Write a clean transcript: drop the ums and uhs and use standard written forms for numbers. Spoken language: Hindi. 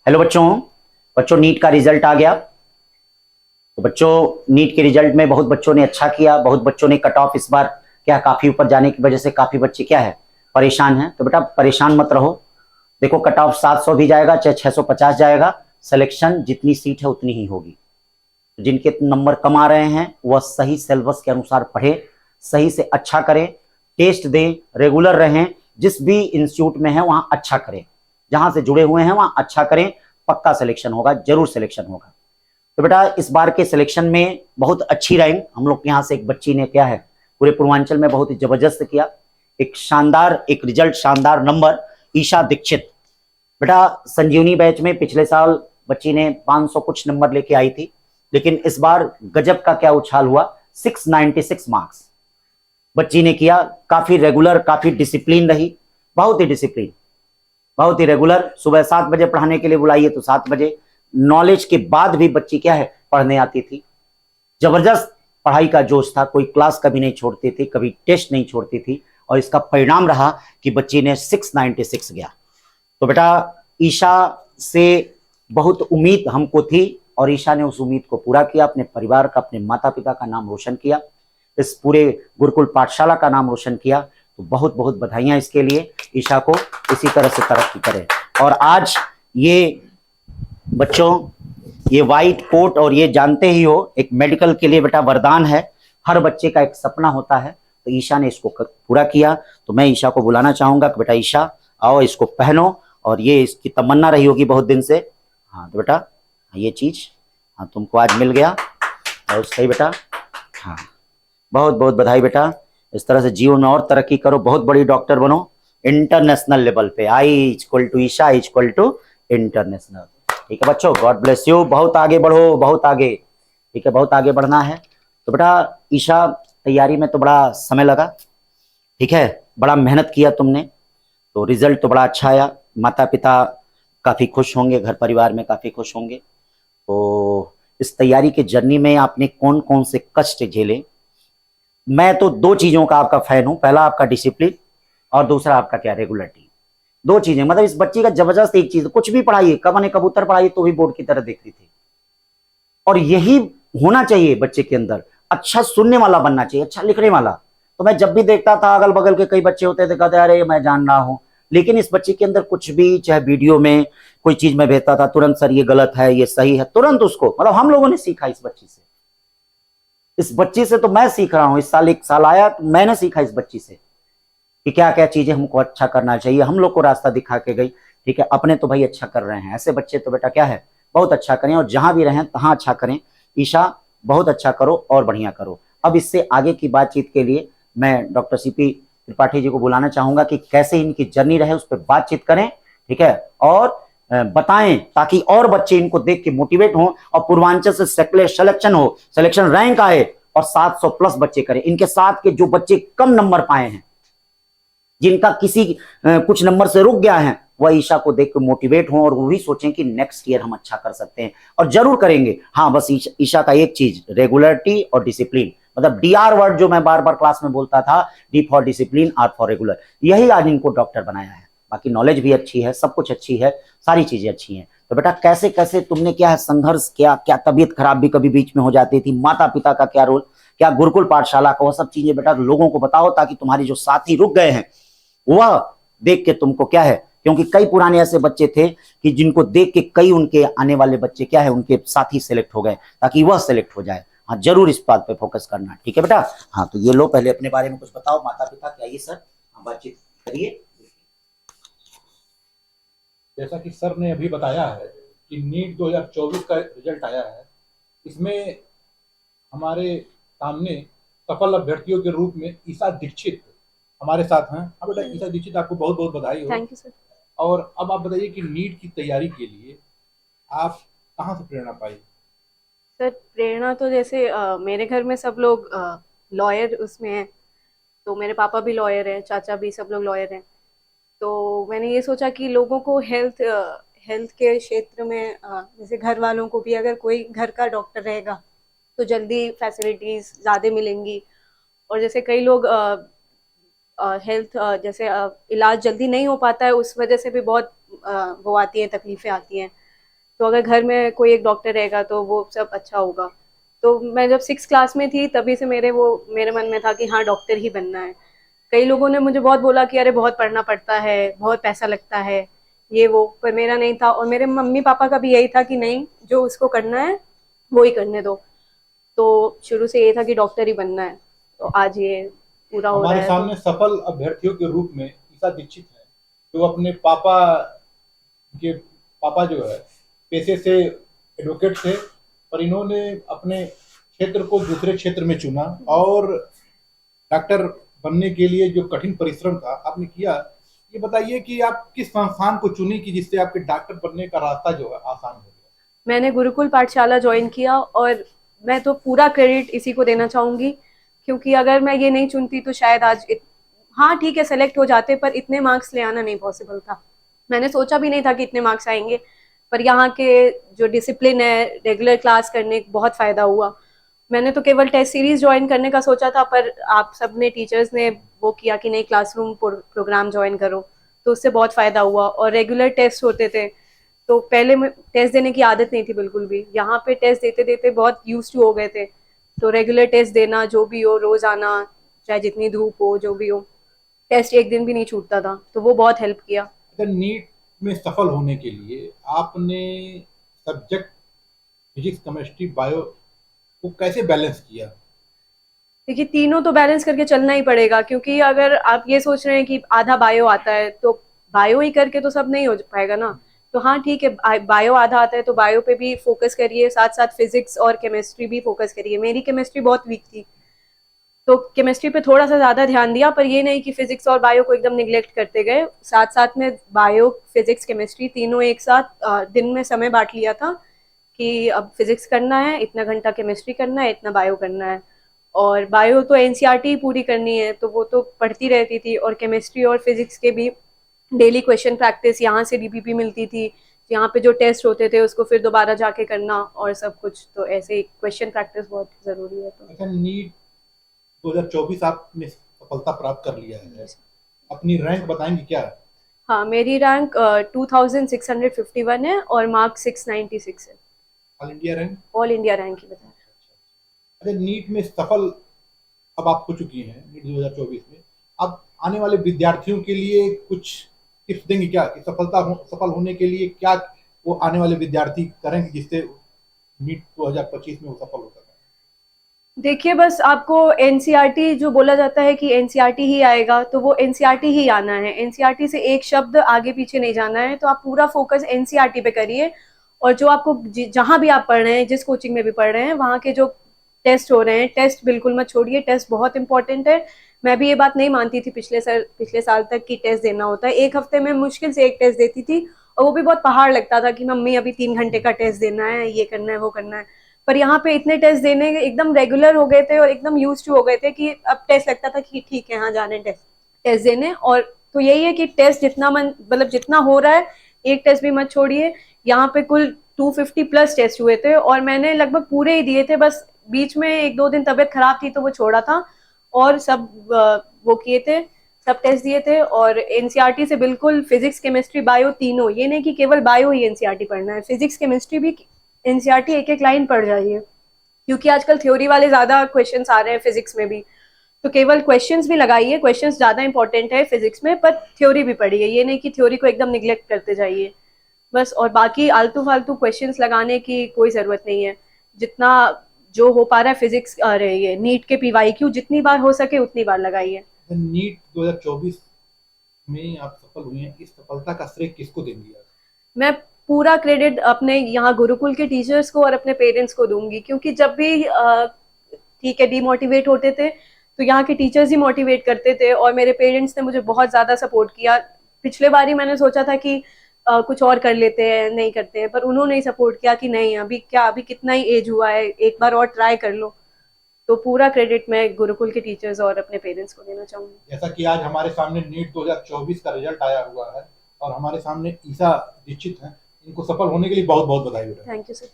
हेलो बच्चों। बच्चों नीट का रिजल्ट आ गया। तो बच्चों नीट के रिजल्ट में बहुत बच्चों ने अच्छा किया, बहुत बच्चों ने कट ऑफ इस बार क्या काफी ऊपर जाने की वजह से काफी बच्चे क्या है परेशान हैं। तो बेटा परेशान मत रहो। देखो कट ऑफ 700 भी जाएगा चाहे 650 जाएगा, सिलेक्शन जितनी सीट है उतनी ही होगी। जिनके नंबर कम आ रहे हैं वह सही सिलेबस के अनुसार पढ़े, सही से अच्छा करें, टेस्ट दें, रेगुलर रहें, जिस भी इंस्टीट्यूट में है वहां अच्छा करें, जहां से जुड़े हुए हैं वहां अच्छा करें, पक्का सिलेक्शन होगा, जरूर सिलेक्शन होगा। तो बेटा इस बार के सिलेक्शन में बहुत अच्छी रैंक हम लोग के यहाँ से एक बच्ची ने क्या है पूरे पूर्वांचल में बहुत ही जबरदस्त किया, एक शानदार एक रिजल्ट, शानदार नंबर, ईशा दीक्षित। बेटा संजीवनी बैच में पिछले साल बच्ची ने 500 कुछ नंबर लेके आई थी, लेकिन इस बार गजब का क्या उछाल हुआ, 696 मार्क्स बच्ची ने किया। काफी रेगुलर, काफी डिसिप्लिन रही, बहुत ही डिसिप्लिन, बहुत ही रेगुलर। सुबह 7 बजे पढ़ाने के लिए बुलाइए तो 7 बजे, नॉलेज के बाद भी बच्ची क्या है पढ़ने आती थी। जबरदस्त पढ़ाई का जोश था, कोई क्लास कभी नहीं छोड़ती थी, कभी टेस्ट नहीं छोड़ती थी, और इसका परिणाम रहा कि बच्ची ने 696 गया। तो बेटा ईशा से बहुत उम्मीद हमको थी और ईशा ने उस उम्मीद को पूरा किया, अपने परिवार का, अपने माता पिता का नाम रोशन किया, इस पूरे गुरुकुल पाठशाला का नाम रोशन किया। तो बहुत बहुत बधाइयां इसके लिए। ईशा को इसी तरह से तरक्की करें। और आज ये बच्चों ये व्हाइट कोट और ये जानते ही हो एक मेडिकल के लिए बेटा वरदान है, हर बच्चे का एक सपना होता है। तो ईशा ने इसको पूरा किया। तो मैं ईशा को बुलाना चाहूंगा कि बेटा ईशा आओ, इसको पहनो, और ये इसकी तमन्ना रही होगी बहुत दिन से। हाँ तो बेटा ये चीज हाँ तुमको आज मिल गया, और सही बेटा। हाँ बहुत बहुत बधाई बेटा, इस तरह से जीवन में और तरक्की करो, बहुत बड़ी डॉक्टर बनो इंटरनेशनल लेवल पे। I equal to Isha equal to international. ठीक है बच्चों, गॉड ब्लेस यू, बहुत आगे बढ़ो, बहुत आगे। ठीक है बहुत आगे बढ़ना है। तो बेटा ईशा तैयारी में तो बड़ा समय लगा, ठीक है, बड़ा मेहनत किया तुमने, तो रिजल्ट तो बड़ा अच्छा आया, माता पिता काफी खुश होंगे, घर परिवार में काफी खुश होंगे। तो इस तैयारी के जर्नी में आपने कौन कौन से कष्ट झेले? मैं तो दो चीजों का आपका फैन हूं, पहला आपका डिसिप्लिन और दूसरा आपका क्या रेगुलरिटी। दो चीजें, मतलब इस बच्ची का जबरदस्त एक चीज, कुछ भी पढ़ाइए, कबने कबूतर पढ़ाइए तो भी बोर्ड की तरह देखती थी। और यही होना चाहिए बच्चे के अंदर, अच्छा सुनने वाला बनना चाहिए, अच्छा लिखने वाला। तो मैं जब भी देखता था अगल बगल के कई बच्चे होते थे, कहते अरे मैं जान रहा हूं, लेकिन इस बच्चे के अंदर कुछ भी, चाहे वीडियो में कोई चीज में भेजता था, तुरंत सर ये गलत है ये सही है, तुरंत उसको, मतलब हम लोगों ने सीखा इस बच्ची से। इस बच्ची से तो मैं सीख रहा हूं, इस साल एक साल आया तो मैंने सीखा इस बच्ची से कि क्या क्या चीजें हमको अच्छा करना चाहिए, हम लोग को रास्ता दिखा के गई। ठीक है, अपने तो भाई अच्छा कर रहे हैं, ऐसे बच्चे तो बेटा क्या है बहुत अच्छा करें, और जहां भी रहें तहां अच्छा करें। ईशा बहुत अच्छा करो और बढ़िया करो। अब इससे आगे की बातचीत के लिए मैं डॉक्टर सीपी त्रिपाठी जी को बुलाना चाहूंगा कि कैसे इनकी जर्नी रहे उस पर बातचीत करें, ठीक है, और बताएं ताकि और बच्चे इनको देख के मोटिवेट हों और पूर्वांचल से सिलेक्शन हो, सिलेक्शन रैंक आए और 700 प्लस बच्चे करें। इनके साथ के जो बच्चे कम नंबर पाए हैं, जिनका किसी कुछ नंबर से रुक गया है, वह ईशा को देख के मोटिवेट हों और वो भी सोचें कि नेक्स्ट ईयर हम अच्छा कर सकते हैं, और जरूर करेंगे। हाँ बस ईशा का एक चीज, रेगुलरिटी और डिसिप्लिन, मतलब डीआर वर्ड जो मैं बार बार क्लास में बोलता था, D for discipline, R for regular, यही आज इनको डॉक्टर बनाया है। बाकी नॉलेज भी अच्छी है, सब कुछ अच्छी है, सारी चीजें अच्छी हैं। तो बेटा कैसे कैसे तुमने क्या है संघर्ष किया, क्या तबीयत खराब भी कभी बीच में हो जाती थी, माता पिता का क्या रोल, क्या गुरुकुल पाठशाला का, वो सब चीजें बेटा लोगों को बताओ, ताकि तुम्हारी जो साथी रुक गए हैं वह देख के तुमको क्या है, क्योंकि कई पुराने ऐसे बच्चे थे कि जिनको देख के कई उनके आने वाले बच्चे क्या है उनके साथी सेलेक्ट हो गए, ताकि वह सेलेक्ट हो जाए। हाँ जरूर इस बात पे फोकस करना, ठीक है बेटा। हाँ तो ये लो, पहले अपने बारे में कुछ बताओ, माता पिता क्या, ये सर हाँ बातचीत करिए। जैसा कि सर ने अभी बताया है कि नीट 2024 का रिजल्ट आया है, इसमें हमारे सामने सफल अभ्यर्थियों के रूप में ईशा दीक्षित हमारे साथ हैं। हाँ बेटा ईशा दीक्षित, आपको बहुत बहुत बधाई हो। Thank you sir. और अब आप बताइए कि नीट की तैयारी के लिए आप कहाँ से प्रेरणा पाई? सर प्रेरणा तो जैसे मेरे घर में सब लोग लॉयर उसमें हैं, तो मेरे पापा भी लॉयर हैं, चाचा भी, सब लोग लॉयर हैं। तो मैंने ये सोचा कि लोगों को हेल्थ के क्षेत्र में जैसे घर वालों को भी अगर कोई घर का डॉक्टर रहेगा तो जल्दी फैसिलिटीज़ ज़्यादा मिलेंगी। और जैसे कई लोग हेल्थ जैसे इलाज जल्दी नहीं हो पाता है, उस वजह से भी बहुत वो आती है, तकलीफ़ें आती हैं। तो अगर घर में कोई एक डॉक्टर रहेगा तो वो सब अच्छा होगा। तो मैं जब 6 क्लास में थी तभी से मेरे मन में था कि हाँ डॉक्टर ही बनना है। कई लोगों ने मुझे बहुत बोला कि अरे बहुत पढ़ना पड़ता है, बहुत पैसा लगता है, ये वो, पर मेरा नहीं था। और मेरे मम्मी पापा का भी यही था कि नहीं, जो उसको करना है वो ही करने दो। तो शुरू से ये था कि डॉक्टर ही बनना है, तो आज ये पूरा हो रहा हमारे है। तो सामने सफल अभ्यर्थियों के रूप में ईशा दीक्षित है, जो अपने पापा के पापा जो है पेशे से एडवोकेट थे, पर इन्होंने अपने क्षेत्र को दूसरे क्षेत्र में चुना और डॉक्टर बनने के लिए जो कठिन परिश्रम था आपने किया। ये बताइए कि आप किस संस्थान को चुनी कि जिससे आपके डॉक्टर बनने का रास्ता जो है आसान हो गया। मैंने गुरुकुल पाठशाला ज्वाइन किया, और मैं तो पूरा क्रेडिट इसी को देना चाहूंगी, क्योंकि अगर मैं ये नहीं चुनती तो शायद हाँ ठीक है सेलेक्ट हो जाते, पर इतने मार्क्स ले आना नहीं पॉसिबल था। मैंने सोचा भी नहीं था कि इतने मार्क्स आएंगे, पर यहाँ के जो डिसिप्लिन है, रेगुलर क्लास करने का बहुत फ़ायदा हुआ। मैंने तो केवल टेस्ट सीरीज ज्वाइन करने का सोचा था, पर आप सब ने टीचर्स ने वो किया कि नहीं क्लासरूम प्रोग्राम ज्वाइन करो, तो उससे बहुत फ़ायदा हुआ। और रेगुलर टेस्ट होते थे, तो पहले टेस्ट देने की आदत नहीं थी बिल्कुल भी, यहाँ पे टेस्ट देते देते बहुत यूज टू हो गए थे। तो रेगुलर टेस्ट देना, जो भी हो रोज आना, चाहे जितनी धूप हो जो भी हो, टेस्ट एक दिन भी नहीं छूटता था, तो वो बहुत हेल्प किया। अगर नीट में सफल होने के लिए आपने सब्जेक्ट फिजिक्स केमिस्ट्री बायो को कैसे बैलेंस किया। देखिए तीनों तो बैलेंस करके चलना ही पड़ेगा, क्योंकि अगर आप ये सोच रहे हैं कि आधा बायो आता है तो बायो ही करके तो सब नहीं हो पाएगा ना। तो हाँ ठीक है, बायो आधा आता है तो बायो पे भी फोकस करिए, साथ साथ फिजिक्स और केमिस्ट्री भी फोकस करिए। मेरी केमिस्ट्री बहुत वीक थी, तो केमिस्ट्री पे थोड़ा सा ज़्यादा ध्यान दिया, पर ये नहीं कि फिजिक्स और बायो को एकदम निगलेक्ट करते गए। साथ साथ में बायो फिजिक्स केमिस्ट्री तीनों एक साथ दिन में समय बांट लिया था कि अब फिजिक्स करना है इतना घंटा, केमिस्ट्री करना है इतना, बायो करना है। और बायो तो एनसीईआरटी पूरी करनी है, तो वो तो पढ़ती रहती थी। और केमिस्ट्री और फिजिक्स के भी डेली क्वेश्चन प्रैक्टिस, यहाँ से डीपीपी मिलती थी, यहाँ पे जो टेस्ट होते थे उसको फिर दोबारा जाके करना और सब कुछ। तो ऐसे ही क्वेश्चन प्रैक्टिस बहुत ज़रूरी है। तो अच्छा, नीट 2024 आपने सफलता प्राप्त कर लिया है, अपनी रैंक बताएंगे क्या। हाँ, मेरी रैंक 2651 है और मार्क्स 696 है। All India rank. All India rank ही बताया। अच्छा, नीट में सफल अब आप हो चुकी हैं, नीट 2024 में। अब आने वाले विद्यार्थियों के लिए कुछ टिप्स देंगे क्या कि सफल होने के लिए क्या वो आने वाले विद्यार्थी करेंगे जिससे नीट 2025 में वो सफल हो सके। देखिए बस आपको एनसीईआरटी जो बोला जाता है कि एनसीईआरटी ही आएगा, तो वो एनसीईआरटी ही आना है। एनसीईआरटी से एक शब्द आगे पीछे नहीं जाना है, तो आप पूरा फोकस एनसीईआरटी पे करिए। और जो आपको जहाँ भी आप पढ़ रहे हैं, जिस कोचिंग में भी पढ़ रहे हैं, वहाँ के जो टेस्ट हो रहे हैं, टेस्ट बिल्कुल मत छोड़िए, टेस्ट बहुत इंपॉर्टेंट है। मैं भी ये बात नहीं मानती थी पिछले साल तक कि टेस्ट देना होता है। एक हफ्ते में मुश्किल से एक टेस्ट देती थी, और वो भी बहुत पहाड़ लगता था कि मम्मी अभी 3 घंटे का टेस्ट देना है, ये करना है वो करना है। पर यहाँ पे इतने टेस्ट देने एकदम रेगुलर हो गए थे और एकदम यूज टू हो गए थे कि अब टेस्ट लगता था कि ठीक है हाँ जाने टेस्ट टेस्ट देने। और तो यही है कि टेस्ट जितना मन मतलब जितना हो रहा है, एक टेस्ट भी मत छोड़िए। यहाँ पे कुल 250 प्लस टेस्ट हुए थे और मैंने लगभग पूरे ही दिए थे, बस बीच में 1-2 दिन तबीयत खराब थी तो वो छोड़ा था, और सब वो किए थे, सब टेस्ट दिए थे। और एनसीईआरटी से बिल्कुल फिजिक्स केमिस्ट्री बायो तीनों, ये नहीं कि केवल बायो ही एनसीईआरटी पढ़ना है, फिजिक्स केमिस्ट्री भी एनसीईआरटी एक एक लाइन पढ़ जाइए, क्योंकि आजकल थ्योरी वाले ज़्यादा क्वेश्चंस आ रहे हैं फिजिक्स में भी। तो केवल क्वेश्चंस भी लगाइए, क्वेश्चंस ज़्यादा इंपॉर्टेंट है फिजिक्स में, पर थ्योरी भी पढ़िए, ये नहीं कि थ्योरी को एकदम निगलेक्ट करते जाइए बस। और बाकी आलतू फालतू क्वेश्चंस लगाने की कोई ज़रूरत नहीं है। जितना जो हो पा रहा है फिजिक्स अरे ये नीट के पीवाईक्यू जितनी बार हो सके उतनी बार लगाइए। नीट 2024 में आप सफल हुई हैं, इस सफलता का श्रेय किसको देंगी आप। मैं पूरा क्रेडिट अपने यहाँ गुरुकुल के टीचर्स को और अपने पेरेंट्स को दूंगी, क्योंकि जब भी ठीक है डीमोटिवेट होते थे तो यहाँ के टीचर्स ही मोटिवेट करते थे, और मेरे पेरेंट्स ने मुझे बहुत ज़्यादा सपोर्ट किया। पिछले बार ही मैंने सोचा था कि कुछ और कर लेते हैं, नहीं करते हैं, पर उन्होंने ही सपोर्ट किया कि नहीं अभी क्या, अभी कितना ही एज हुआ है, एक बार और ट्राई कर लो। तो पूरा क्रेडिट मैं गुरुकुल के टीचर्स और अपने पेरेंट्स को देना चाहूँगी। जैसा कि आज हमारे सामने नीट 2024 का रिजल्ट आया हुआ है और हमारे सामने ईशा दीक्षित हैं, इनको सफल होने के लिए बहुत बहुत बधाई हो रहा है। Thank you sir.